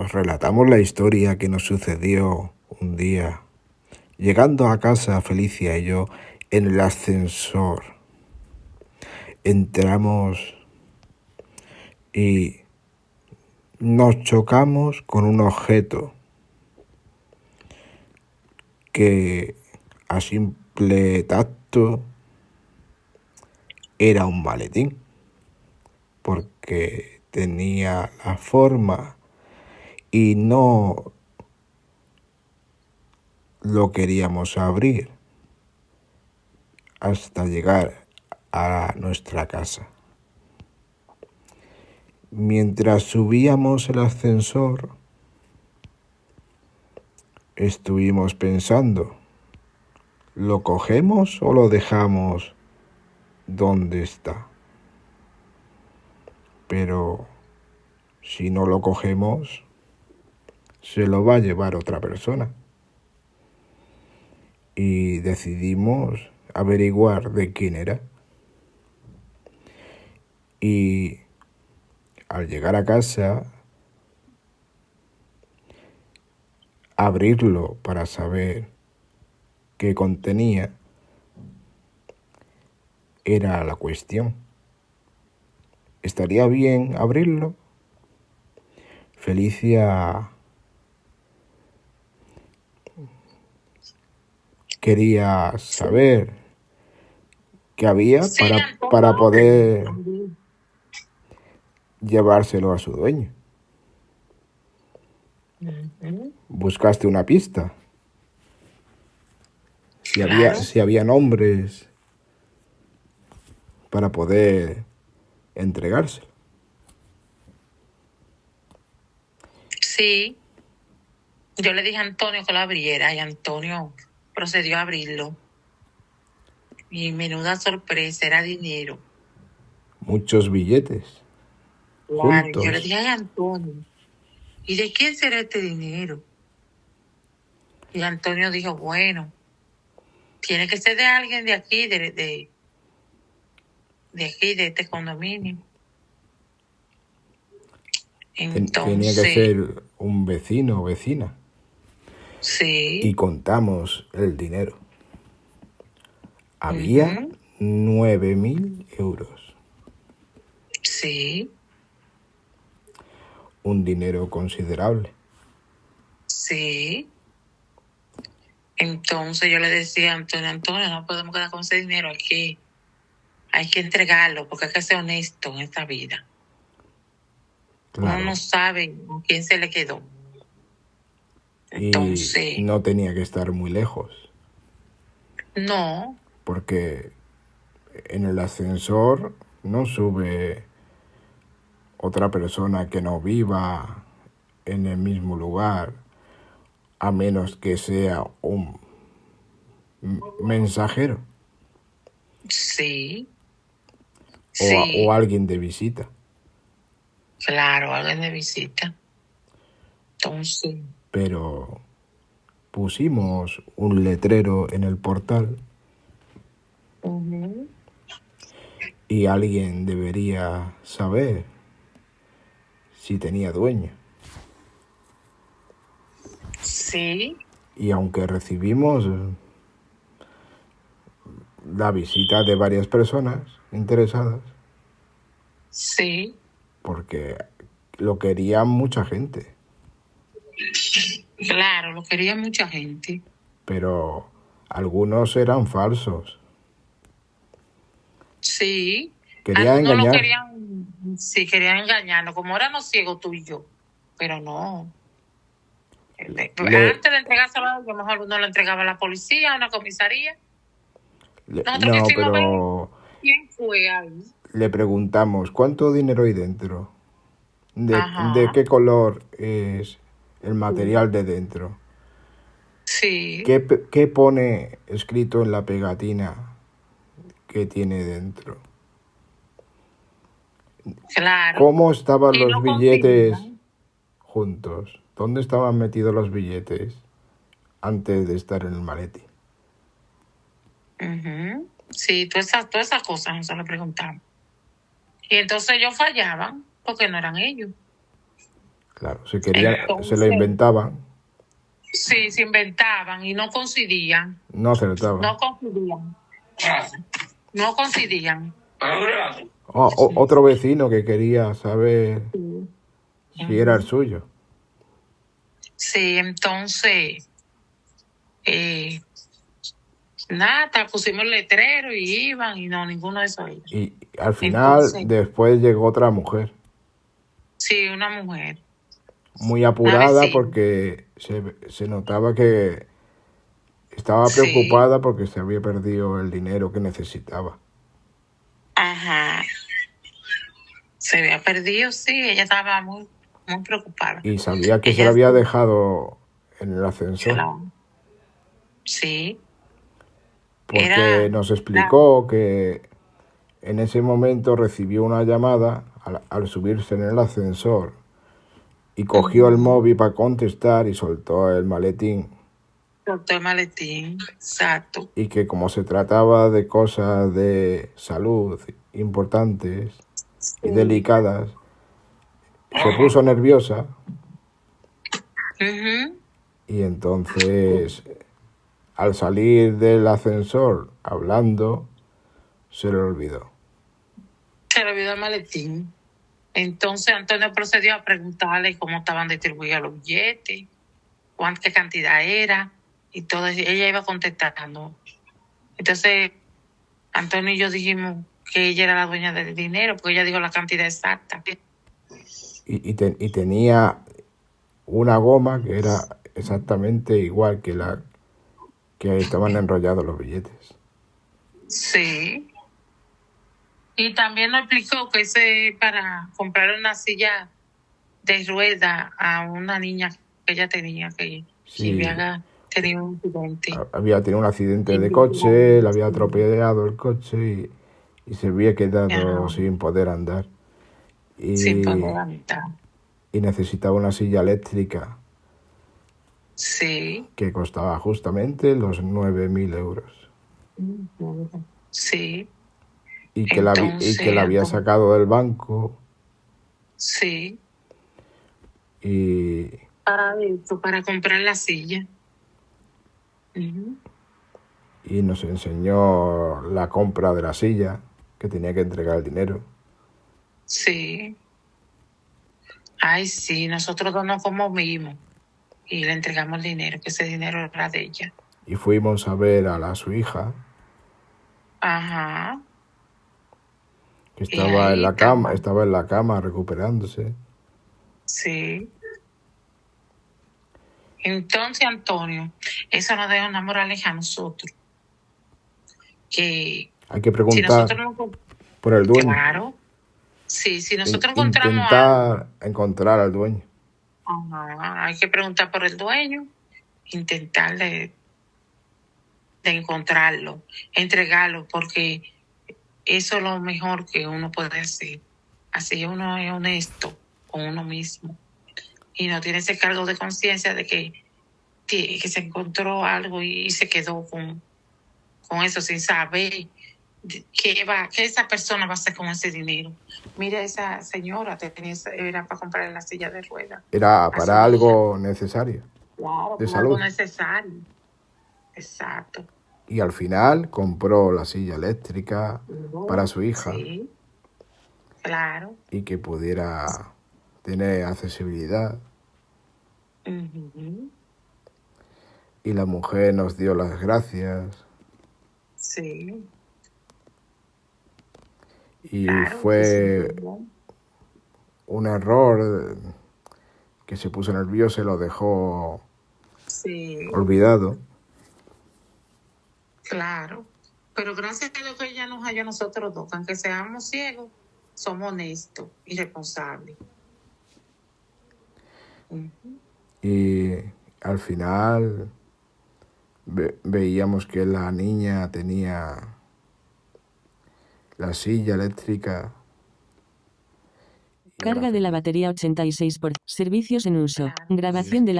Os relatamos la historia que nos sucedió un día, llegando a casa Felicia y yo en el ascensor. Entramos y nos chocamos con un objeto que a simple tacto era un maletín, porque tenía la forma y no lo queríamos abrir hasta llegar a nuestra casa. Mientras subíamos el ascensor, estuvimos pensando, ¿lo cogemos o lo dejamos donde está? Pero si no lo cogemos, se lo va a llevar otra persona. Y decidimos averiguar de quién era. Y al llegar a casa, abrirlo para saber qué contenía era la cuestión. ¿Estaría bien abrirlo? Felicia quería saber qué había para poder llevárselo a su dueño. ¿Buscaste una pista? Si había nombres para poder entregárselo. Sí, yo le dije a Antonio que lo abriera y Antonio procedió a abrirlo. Y menuda sorpresa, era dinero. Muchos billetes. Claro, Juntos. yo le dije a Antonio, ¿y de quién será este dinero? Y Antonio dijo, bueno, tiene que ser de alguien de aquí, de aquí, de este condominio. Entonces, tenía que ser un vecino o vecina. Sí. Y contamos el dinero. Había 9.000 euros. Sí. Un dinero considerable. Sí. Entonces yo le decía a Antonio, no podemos quedar con ese dinero aquí. Hay que entregarlo porque hay que ser honesto en esta vida. Claro. Uno no sabe con quién se le quedó. Entonces, y no tenía que estar muy lejos. No. Porque en el ascensor no sube otra persona que no viva en el mismo lugar, a menos que sea un mensajero. Sí. O alguien de visita. Claro, alguien de visita. Entonces. Pero pusimos un letrero en el portal. Y alguien debería saber si tenía dueño. Sí. Y aunque recibimos la visita de varias personas interesadas. Sí. Porque lo quería mucha gente. Claro, lo quería mucha gente. Pero algunos eran falsos. Sí. Querían engañar. Querían engañarnos, como éramos ciegos tú y yo. Pero no. Antes de entregárselo, a lo mejor uno lo entregaba a la policía, a una comisaría. Pero ¿quién fue ahí? Le preguntamos, ¿cuánto dinero hay dentro? ¿De qué color es el material de dentro? Sí. ¿Qué pone escrito en la pegatina que tiene dentro? Claro. ¿Cómo estaban los billetes juntos? ¿Dónde estaban metidos los billetes antes de estar en el maletín? Sí, todas esas cosas nosotros le preguntamos. Y entonces ellos fallaban porque no eran ellos. Claro, se lo Entonces, inventaban, sí, se inventaban y no coincidían. no acertaban. No coincidían. No coincidían. Otro vecino que quería saber Sí. si era el suyo. Sí, entonces, nada, pusimos el letrero y iban y no, ninguno de esos iba. Y al final, Entonces, después llegó otra mujer, sí, una mujer, muy una apurada vecina. porque se notaba que estaba Sí, preocupada porque se había perdido el dinero que necesitaba. ajá. Se había perdido, sí, ella estaba muy, muy preocupada. Y sabía que se lo Ella, había dejado en el ascensor, claro, sí, porque era nos la, explicó que en ese momento recibió una llamada al subirse en el ascensor y cogió el ujú, móvil para contestar y soltó el maletín. soltó el maletín, exacto. Y que como se trataba de cosas de salud importantes y Sí. delicadas, se puso nerviosa Ujú. y entonces al salir del ascensor hablando se le olvidó. Se le olvidó el maletín. Entonces Antonio procedió a preguntarle cómo estaban distribuidos los billetes, qué cantidad era y todo eso. Ella iba contestando. Entonces Antonio y yo dijimos que ella era la dueña del dinero porque ella dijo la cantidad exacta. Y tenía una goma que era exactamente igual que la que estaban enrollados los billetes. Sí. Y también nos explicó que ese para comprar una silla de rueda a una niña que ella tenía que Sí, había tenido un accidente. había tenido un accidente de Y coche, le había atropellado el coche y se había quedado ajá, sin poder andar. sin Y, poder andar. y necesitaba una silla eléctrica Sí. que costaba justamente los 9.000 euros. Sí. Y que la Entonces, había sacado del banco sí, y, para eso, para comprar la silla. Ujú. y nos enseñó la compra de la silla, que tenía que entregar el dinero. Sí. Ay, sí, nosotros dos nos conmovimos y le entregamos el dinero, que ese dinero era de ella. Y fuimos a ver a su hija, Ajá. que Y ahí estaba. estaba en la cama recuperándose. Sí. Entonces, Antonio, eso nos deja una moraleja a nosotros. Que Hay que si preguntar nosotros no. por el dueño, Claro. Sí, si nosotros encontramos algo, intentar encontrar al dueño. ajá, hay que preguntar por el dueño, intentar de encontrarlo, entregarlo, porque eso es lo mejor que uno puede hacer. Así uno es honesto con uno mismo y no tiene ese cargo de conciencia de que se encontró algo y se quedó con eso sin saber qué esa persona va a hacer con ese dinero. Mira, esa señora era para comprar la silla de ruedas Era a su para hija. algo necesario, Claro, de por algo salud. necesario. Exacto. Y al final compró la silla eléctrica para su hija Sí, claro. y que pudiera tener accesibilidad. Ujú. Y la mujer nos dio las gracias Sí, y claro, se sintió fue bien. un error que se puso nervioso y lo dejó Sí, olvidado. claro. Pero gracias a Dios que ella nos halló a nosotros dos, que aunque seamos ciegos, somos honestos y responsables. Ujú. Y al final veíamos que la niña tenía la silla eléctrica. Carga de la batería 86%. Servicios en uso. Claro. Grabación de la